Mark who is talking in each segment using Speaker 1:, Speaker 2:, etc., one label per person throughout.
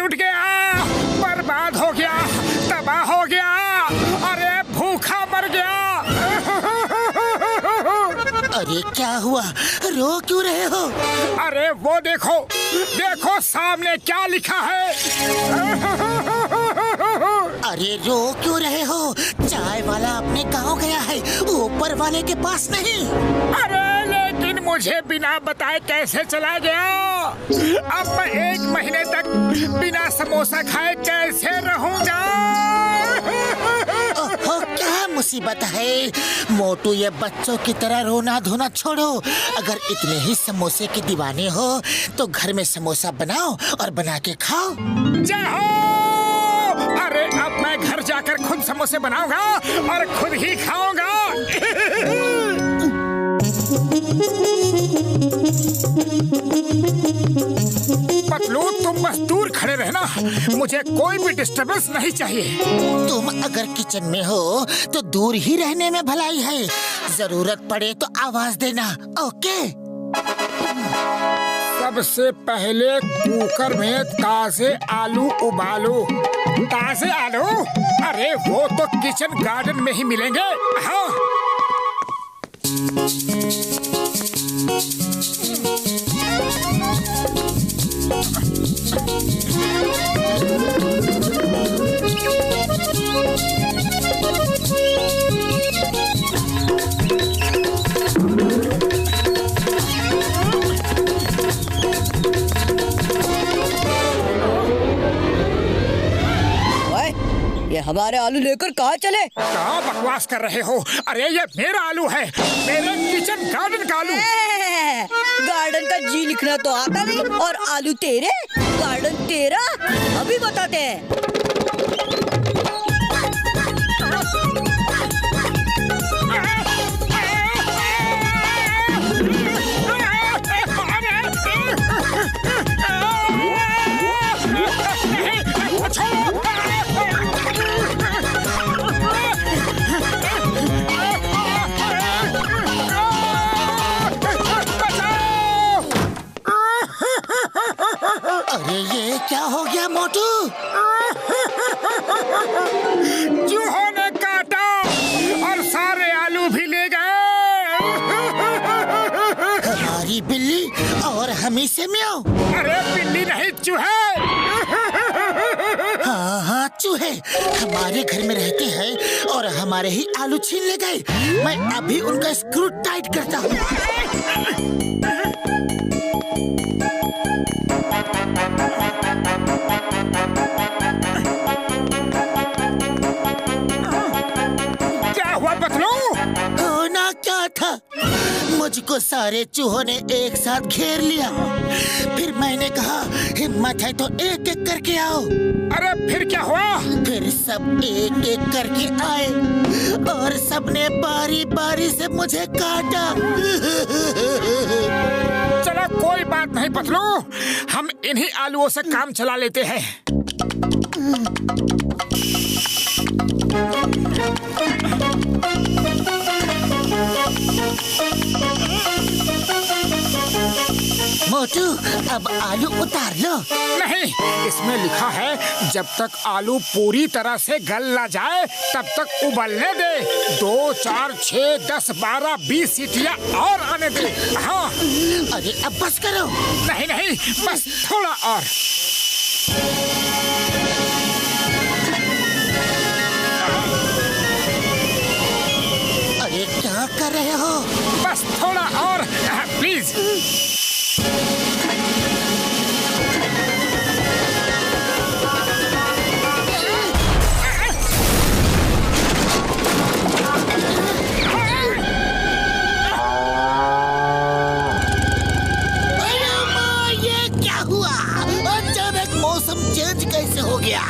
Speaker 1: लुट गया, बर्बाद हो गया, तबाह हो गया, अरे भूखा मर गया।
Speaker 2: अरे क्या हुआ, रो क्यों रहे हो?
Speaker 1: अरे वो देखो, देखो सामने क्या लिखा है।
Speaker 2: अरे रो क्यों रहे हो? चाय वाला अपने गांव गया है, ऊपर वाले के पास नहीं।
Speaker 1: अरे लेकिन मुझे बिना बताए कैसे चला गया? अब मैं 1 महीने तक बिना समोसा खाए कैसे रहूंगा?
Speaker 2: ओहो, क्या मुसीबत है मोटू, ये बच्चों की तरह रोना धोना छोड़ो। अगर इतने ही समोसे के दीवाने हो तो घर में समोसा बनाओ और बना के खाओ।
Speaker 1: जाओ! अरे अब मैं घर जाकर खुद समोसे बनाऊंगा और खुद ही खाऊंगा। पतलू तुम बस दूर खड़े रहना, मुझे कोई भी डिस्टर्बेंस नहीं चाहिए।
Speaker 2: तुम अगर किचन में हो तो दूर ही रहने में भलाई है, जरूरत पड़े तो आवाज देना, ओके?
Speaker 1: सबसे पहले कुकर में ताजे आलू उबालो। ताजे आलू? अरे वो तो किचन गार्डन में ही मिलेंगे। हाँ।
Speaker 3: ये हमारे आलू लेकर कहाँ चले?
Speaker 1: क्या बकवास कर रहे हो? अरे ये मेरा आलू है, मेरे किचन गार्डन का आलू।
Speaker 3: गार्डन का जी लिखना तो आता नहीं और आलू तेरे, गार्डन तेरा। अभी बताते हैं।
Speaker 2: अरे ये क्या हो गया मोटू?
Speaker 1: चूहों ने काटा और सारे आलू भी ले गए।
Speaker 2: हमारी बिल्ली और हम ही से म्याऊं।
Speaker 1: अरे बिल्ली नहीं, चूहे।
Speaker 2: हाँ हाँ चूहे हमारे घर में रहते हैं और हमारे ही आलू छीन ले गए। मैं अभी उनका स्क्रू टाइट करता हूँ।
Speaker 1: क्या हुआ पतलू?
Speaker 2: होना क्या था, मुझको सारे चूहों ने एक साथ घेर लिया। फिर मैंने कहा हिम्मत है तो एक एक करके आओ।
Speaker 1: अरे फिर क्या हुआ?
Speaker 2: फिर सब एक एक करके आए और सबने बारी बारी से मुझे काटा।
Speaker 1: चलो कोई बात नहीं पतलू, हम इन्हीं आलूओं से काम चला लेते हैं।
Speaker 2: मोटू अब आलू उतार लो।
Speaker 1: नहीं, इसमें लिखा है जब तक आलू पूरी तरह से गल ना जाए तब तक उबलने दे। 2, 4, 6, 10, 12, 20 सीटियाँ और आने दे। हाँ।
Speaker 2: अरे अब बस करो।
Speaker 1: नहीं नहीं, बस थोड़ा और।
Speaker 2: अरे क्या कर रहे हो?
Speaker 1: बस थोड़ा और, प्लीज।
Speaker 2: चेंज कैसे हो गया?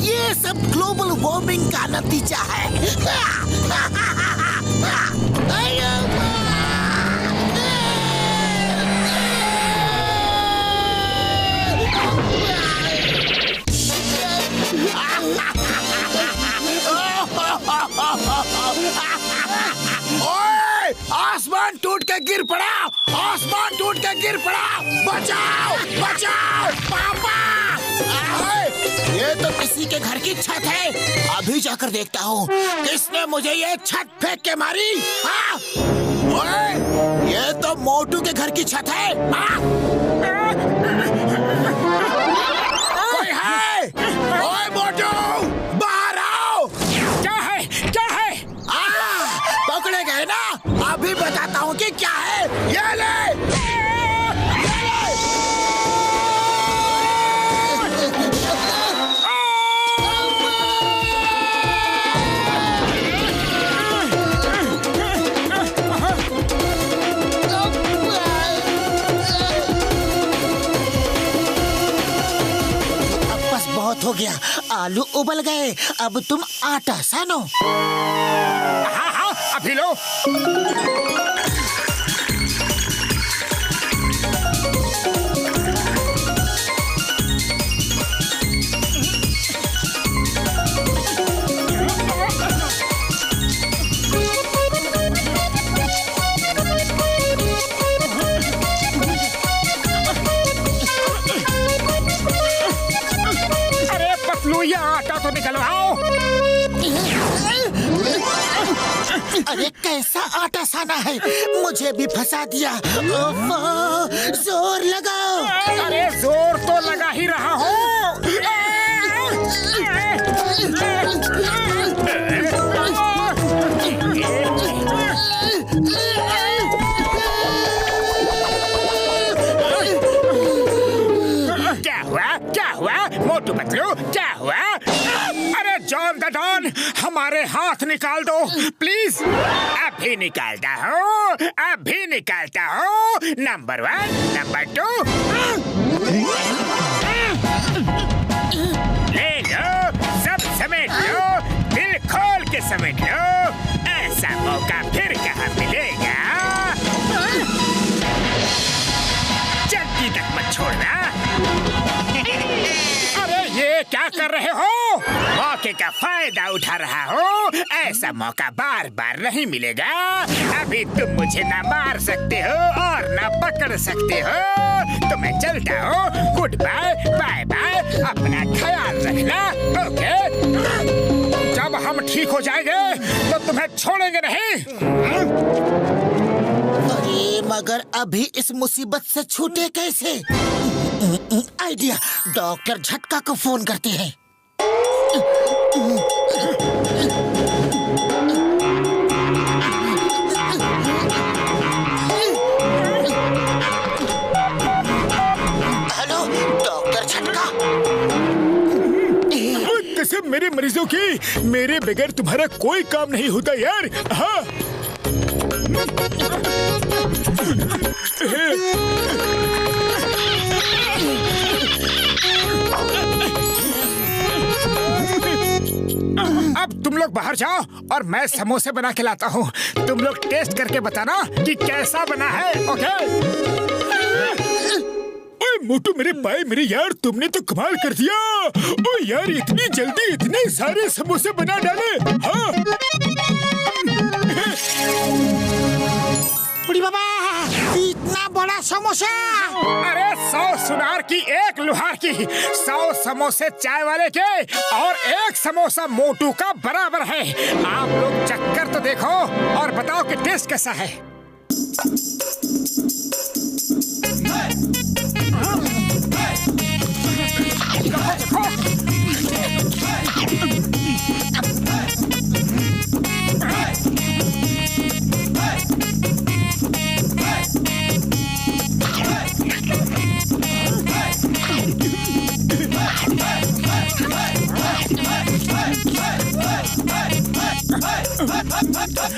Speaker 2: ये सब ग्लोबल वार्मिंग का नतीजा है।
Speaker 1: ओए, आसमान टूट के गिर पड़ा, आसमान टूट के गिर पड़ा। बचाओ बचाओ पापा।
Speaker 2: ये तो किसी के घर की छत है। अभी जाकर देखता हूँ किसने मुझे ये छत फेंक के मारी। हाँ? ओए, ये तो मोटू के घर की छत है। हाँ? कोई है? ओए मोटू, बाहर आओ।
Speaker 1: क्या है? क्या है?
Speaker 2: पकड़े गए ना? अभी बताता हूँ कि क्या है। ये ले। बहुत हो गया, आलू उबल गए। अब तुम आटा सानो।
Speaker 1: हाँ हाँ, अभी लो। ये आटा तो निकलवाओ।
Speaker 2: अरे कैसा आटा साना है, मुझे भी फंसा दिया। जोर लगाओ।
Speaker 1: अरे जोर तो लगा ही रहा हूँ। क्या हुआ मोटू पतलू, क्या हुआ? अरे जॉन द डॉन, हमारे हाथ निकाल दो प्लीज। अभी निकालता हूँ, अभी निकालता हूँ। Number 1, number 2। ले लो, सब समेट लो, दिल खोल के समेट लो। ऐसा मौका फिर कहाँ मिलेगा। जल्दी तक मत छोड़ना। अरे ये क्या कर रहे हो? मौके का फायदा उठा रहा हो। ऐसा मौका बार बार नहीं मिलेगा। अभी तुम मुझे ना मार सकते हो और ना पकड़ सकते हो। तो मैं चलता हूँ। Good bye, bye bye. अपना ख्याल रखना, ओके? जब हम ठीक हो जाएंगे तो तुम्हें छोड़ेंगे नहीं।
Speaker 2: अरे मगर अभी इस मुसीबत से छूटे कैसे? आइडिया, डॉक्टर झटका को फोन करते हैं। हेलो डॉक्टर झटका।
Speaker 1: कसम मेरे मरीजों की, मेरे बगैर तुम्हारा कोई काम नहीं होता यार। हाँ। अब तुम लोग बाहर जाओ और मैं समोसे बना के लाता हूँ। तुम लोग टेस्ट करके बताना कि कैसा बना है, ओके? ओए मोटू मेरे भाई, मेरे यार, तुमने तो कमाल कर दिया। ओ यार, इतनी जल्दी इतने सारे समोसे बना डाले। हाँ।
Speaker 2: बुढ़ी बाबा, इतना बड़ा समोसा।
Speaker 1: अरे 100 सुनार की 1 लुहार की, 100 समोसे चाय वाले के और 1 समोसा मोटू का बराबर है। आप लोग चक्कर तो देखो और बताओ कि टेस्ट कैसा है।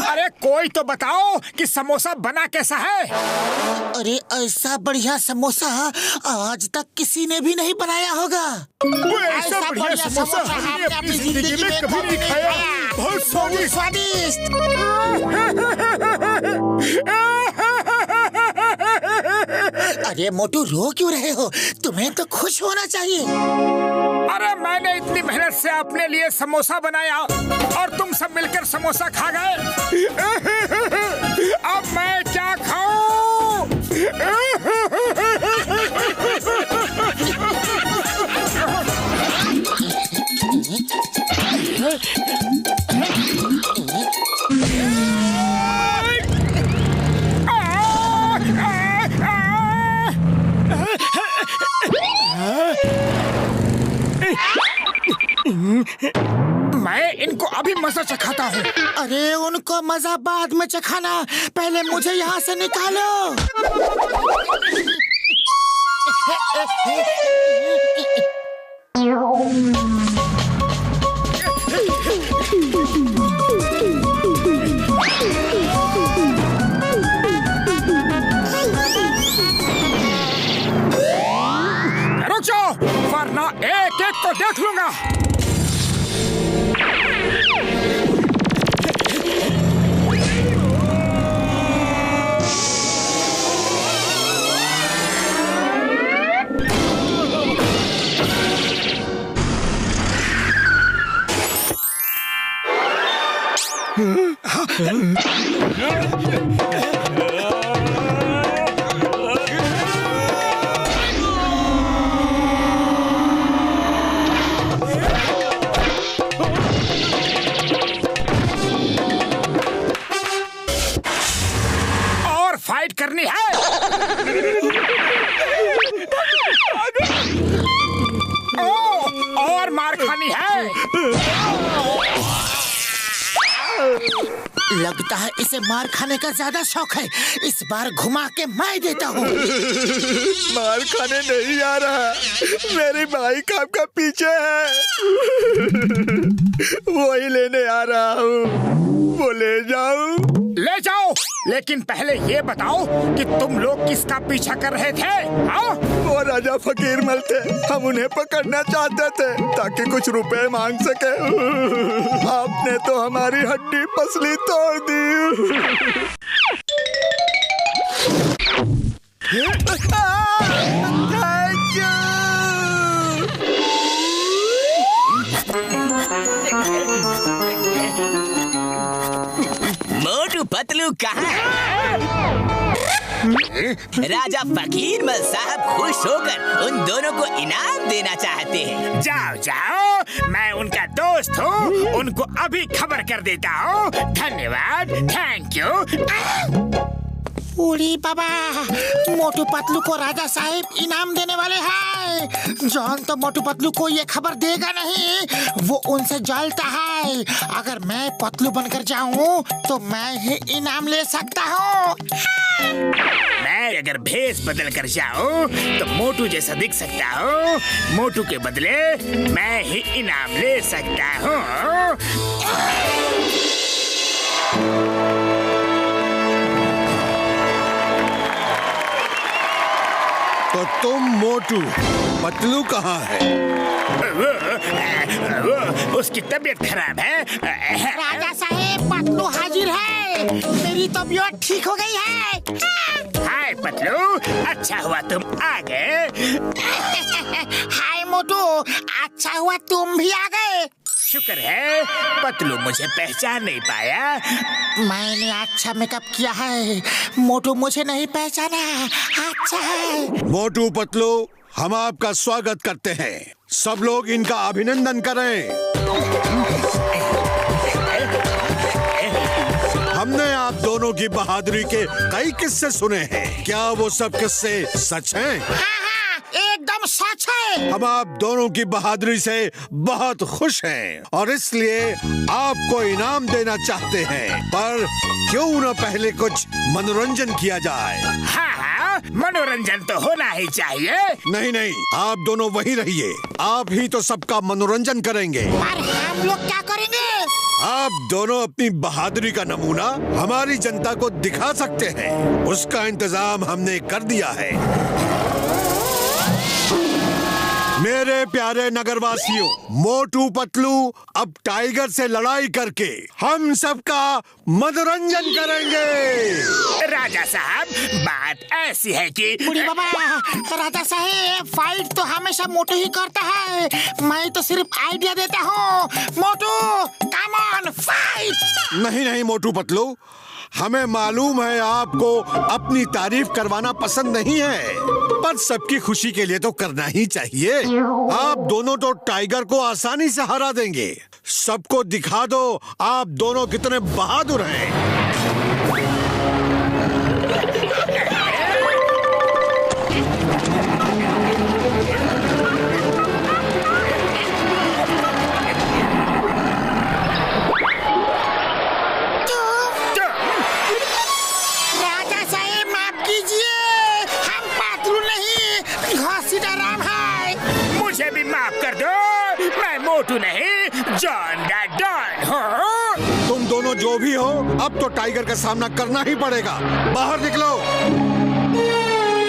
Speaker 1: अरे कोई तो बताओ कि समोसा बना कैसा है।
Speaker 2: अरे ऐसा बढ़िया समोसा आज तक किसी ने भी नहीं बनाया होगा।
Speaker 1: ऐसा बढ़िया समोसा हमने अपनी जिंदगी में कभी नहीं खाया। बहुत स्वादिष्ट।
Speaker 2: अरे मोटू, रो क्यों रहे हो? तुम्हें तो खुश होना चाहिए।
Speaker 1: अरे मैंने इतनी मेहनत से अपने लिए समोसा बनाया और तुम सब मिलकर समोसा खा गए। अब मैं क्या खाऊं? मैं इनको अभी मजा चखाता हूँ।
Speaker 2: अरे उनको मजा बाद में चखाना, पहले मुझे यहाँ से निकालो।
Speaker 1: रुक जाओ, वरना एक एक को देख लूंगा। और फाइट करनी है। और मार खानी है।
Speaker 2: लगता है इसे मार खाने का ज्यादा शौक है। इस बार घुमा के मैं देता हूँ।
Speaker 4: मार खाने नहीं आ रहा, मेरी बाइक आपका पीछे है। वही लेने आ रहा हूँ, वो ले जाऊं?
Speaker 1: ले जाओ, लेकिन पहले ये बताओ कि तुम लोग किसका पीछा कर रहे थे? हाँ?
Speaker 4: वो राजा फकीर मल थे, हम उन्हें पकड़ना चाहते थे ताकि कुछ रुपए मांग सके। आपने तो हमारी हड्डी पसली तोड़ दी। Thank you.
Speaker 5: मोटू पतलू कहाँ है? राजा फकीर मल साहब खुश होकर उन दोनों को इनाम देना चाहते हैं।
Speaker 1: जाओ जाओ, मैं उनका दोस्त हूँ, उनको अभी खबर कर देता हूँ। धन्यवाद, थैंक यू।
Speaker 2: उड़ी बाबा, मोटू पतलू को राजा साहब इनाम देने वाले हैं। जॉन तो मोटू पतलू को ये खबर देगा नहीं, वो उनसे जलता है। अगर मैं पतलू बनकर जाऊं तो मैं ही इनाम ले सकता हूँ।
Speaker 1: मैं अगर भेष बदल कर जाऊं तो मोटू जैसा दिख सकता हूँ। मोटू के बदले मैं ही इनाम ले सकता हूँ।
Speaker 4: तो तुम मोटू, पतलू कहाँ है?
Speaker 1: वो उसकी तबीयत खराब है।
Speaker 2: राजा साहब, पतलू हाजिर है। मेरी तबीयत ठीक हो गई है।
Speaker 1: हाय पतलू, अच्छा हुआ तुम आ गए।
Speaker 2: हाय मोटू, अच्छा हुआ तुम भी आ गए।
Speaker 1: शुक्र है पतलू मुझे पहचान नहीं पाया।
Speaker 2: मैंने अच्छा मेकअप किया है, मोटू मुझे नहीं पहचाना। अच्छा है।
Speaker 4: मोटू पतलू, हम आपका स्वागत करते हैं। सब लोग इनका अभिनंदन करें। हमने आप दोनों की बहादुरी के कई किस्से सुने हैं। क्या वो सब किस्से सच हैं?
Speaker 2: एकदम सच है।
Speaker 4: हम आप दोनों की बहादुरी से बहुत खुश हैं और इसलिए आपको इनाम देना चाहते हैं। पर क्यों न पहले कुछ मनोरंजन किया जाए?
Speaker 1: हाँ, मनोरंजन तो होना ही चाहिए।
Speaker 4: नहीं नहीं, आप दोनों वहीं रहिए। आप ही तो सबका मनोरंजन करेंगे।
Speaker 2: पर हम लोग क्या करेंगे?
Speaker 4: आप दोनों अपनी बहादुरी का नमूना हमारी जनता को दिखा सकते हैं। उसका इंतजाम हमने कर दिया है। मेरे प्यारे नगरवासियों, मोटू पतलू अब टाइगर से लड़ाई करके हम सबका मनोरंजन करेंगे।
Speaker 1: राजा साहब, बात ऐसी है कि
Speaker 2: बुढ़ी बाबा, राजा साहब फाइट तो हमेशा मोटू ही करता है। मैं तो सिर्फ आइडिया देता हूँ। मोटू, कम ऑन फाइट।
Speaker 4: नहीं नहीं मोटू पतलू, हमें मालूम है आपको अपनी तारीफ करवाना पसंद नहीं है, पर सबकी खुशी के लिए तो करना ही चाहिए। आप दोनों तो टाइगर को आसानी से हरा देंगे। सबको दिखा दो आप दोनों कितने बहादुर हैं।
Speaker 1: मोटू नहीं, जॉन द डॉन। हाँ?
Speaker 4: तुम दोनों जो भी हो, अब तो टाइगर का सामना करना ही पड़ेगा। बाहर निकलो।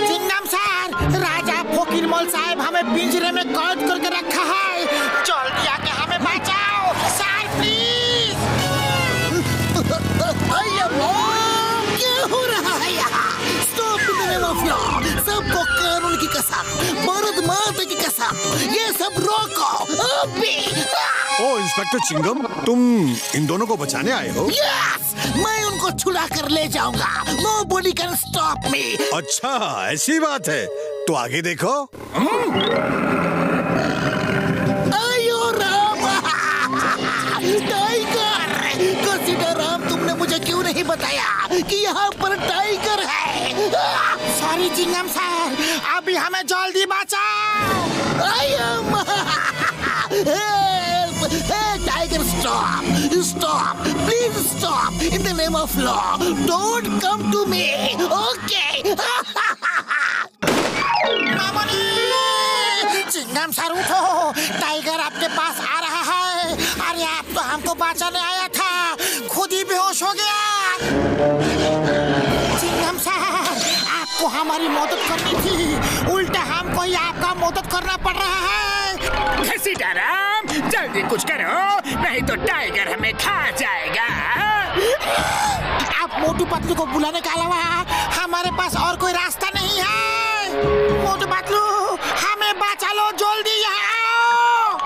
Speaker 2: चिंगम सर, राजा फोकिरमोल साहब हमें पिंजरे में कैद करके रखा है। जल्दी आके हमें बचाओ सर, प्लीज। क्या हो रहा है यहाँ? Stop the name of law. सबको कानून की कसम, भारत माता की कसम, ये सब रोको अभी।
Speaker 4: ओ इंस्पेक्टर चिंगम, तुम इन दोनों को बचाने आए हो?
Speaker 2: यस, मैं उनको छुड़ा कर ले जाऊंगा। Nobody can stop me।
Speaker 4: अच्छा, ऐसी बात है तो आगे देखो।
Speaker 2: आयो राम, टाइगर। कंसीडर राम, तुमने मुझे क्यों नहीं बताया कि यहाँ पर टाइगर है? सॉरी चिंगम सर, अभी हमें जल्दी बचाओ। आयो tiger, stop stop, please stop. In the name of law, don't come to me, okay? Chingam sir उठो, टाइगर आपके पास आ रहा है। अरे आप तो हमको बचाने आया था, खुद ही बेहोश हो गया। चिंगम सर, आपको हमारी मदद करनी थी, उल्टा हमको ही आपका मदद करना पड़ रहा है।
Speaker 1: घसीटाराम, जल्दी कुछ करो, नहीं तो टाइगर हमें खा जाएगा।
Speaker 2: आप मोटू पतलू को बुलाने के अलावा हमारे पास और कोई रास्ता नहीं है। मोटू पतलू, हमें बचा लो, जल्दी यहाँ आओ।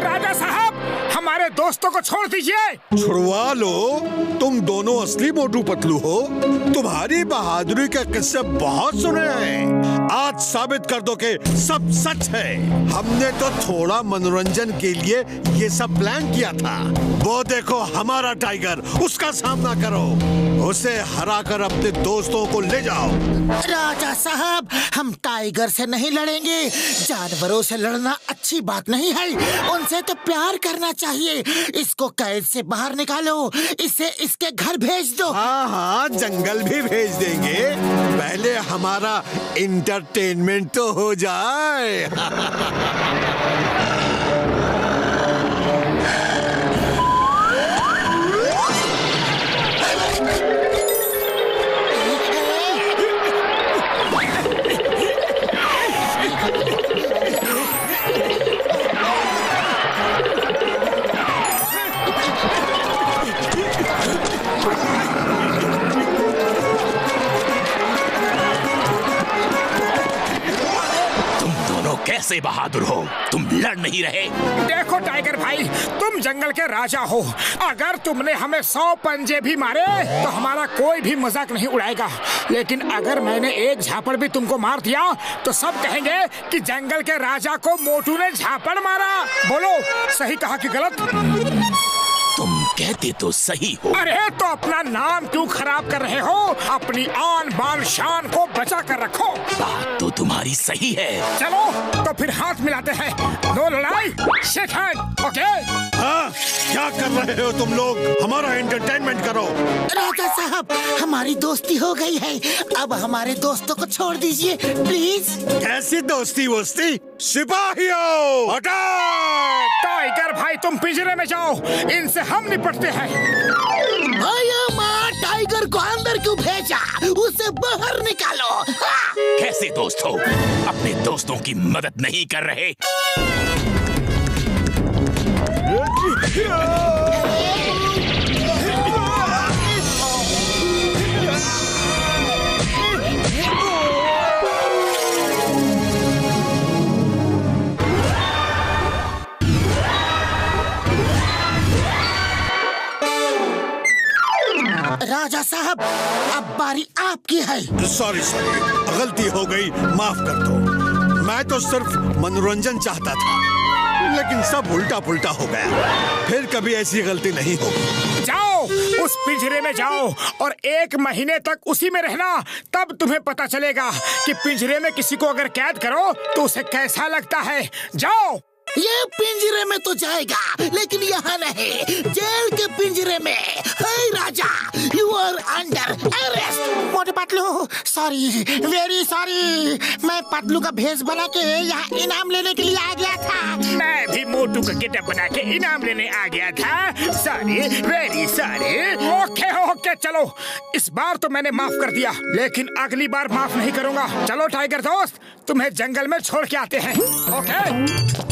Speaker 1: राजा साहब, हमारे दोस्तों को छोड़ दीजिए।
Speaker 4: छुड़वा लो। तुम दोनों असली मोटू पतलू हो। तुम्हारी बहादुरी का किस्से बहुत सुने हैं। आज साबित कर दो कि सब सच है। हमने तो थोड़ा मनोरंजन के लिए ये सब प्लान किया था। वो देखो हमारा टाइगर, उसका सामना करो, उसे हरा कर अपने दोस्तों को ले जाओ।
Speaker 2: राजा साहब, हम टाइगर से नहीं लड़ेंगे। जानवरों से लड़ना अच्छी बात नहीं है, उनसे तो प्यार करना चाहिए। इसको कैद से बाहर निकालो, इसे इसके घर भेज दो।
Speaker 4: हाँ हाँ, जंगल भी भेज देंगे। पहले हमारा एंटरटेनमेंट तो हो जाए।
Speaker 5: कैसे बहादुर हो, तुम लड़ नहीं रहे?
Speaker 1: देखो टाइगर भाई, तुम जंगल के राजा हो। अगर तुमने हमें 100 पंजे भी मारे तो हमारा कोई भी मजाक नहीं उड़ाएगा। लेकिन अगर मैंने एक झापड़ भी तुमको मार दिया तो सब कहेंगे कि जंगल के राजा को मोटू ने झापड़ मारा। बोलो, सही कहा कि गलत?
Speaker 5: तुम कहते तो सही हो।
Speaker 1: अरे तो अपना नाम क्यों खराब कर रहे हो? अपनी आन बान शान को बचा कर रखो।
Speaker 5: बात तो तुम्हारी सही है।
Speaker 1: चलो तो फिर हाथ मिलाते हैं। नो लड़ाई, शेक हैंड, ओके?
Speaker 4: हाँ, क्या कर रहे हो तुम लोग? हमारा एंटरटेनमेंट करो।
Speaker 2: राजा साहब, हमारी दोस्ती हो गई है, अब हमारे दोस्तों को छोड़ दीजिए प्लीज।
Speaker 4: कैसी दोस्ती वोस्ती? सिपाहियों, अटैक!
Speaker 1: टाइगर भाई, तुम पिंजरे में जाओ, इनसे हम निपटते हैं।
Speaker 2: माँ, टाइगर को अंदर क्यों भेजा? उसे बाहर निकालो।
Speaker 5: कैसे दोस्त हो, अपने दोस्तों की मदद नहीं कर रहे?
Speaker 2: राजा साहब, अब बारी आपकी है।
Speaker 4: सॉरी, गलती हो गई, माफ कर दो। मैं तो सिर्फ मनोरंजन चाहता था, लेकिन सब उल्टा पुल्टा हो गया। फिर कभी ऐसी गलती नहीं होगी।
Speaker 1: जाओ, उस पिंजरे में जाओ और 1 महीने तक उसी में रहना। तब तुम्हें पता चलेगा कि पिंजरे में किसी को अगर कैद करो तो उसे कैसा लगता है। जाओ।
Speaker 2: ये पिंजरे में तो जाएगा, लेकिन यहाँ नहीं, जेल के पिंजरे में। हे राजा, यू आर अंडर अरेस्ट। मोटे पतलू, सॉरी, वेरी सॉरी। मैं पतलू का भेष बना के यहाँ इनाम लेने के लिए आ गया था।
Speaker 1: मैं भी मोटू का गेटअप बना के इनाम लेने आ गया था। Sorry, very sorry. Okay okay, चलो इस बार तो मैंने माफ कर दिया, लेकिन अगली बार माफ नहीं करूंगा। चलो टाइगर दोस्त, तुम्हें जंगल में छोड़ के आते हैं। ओके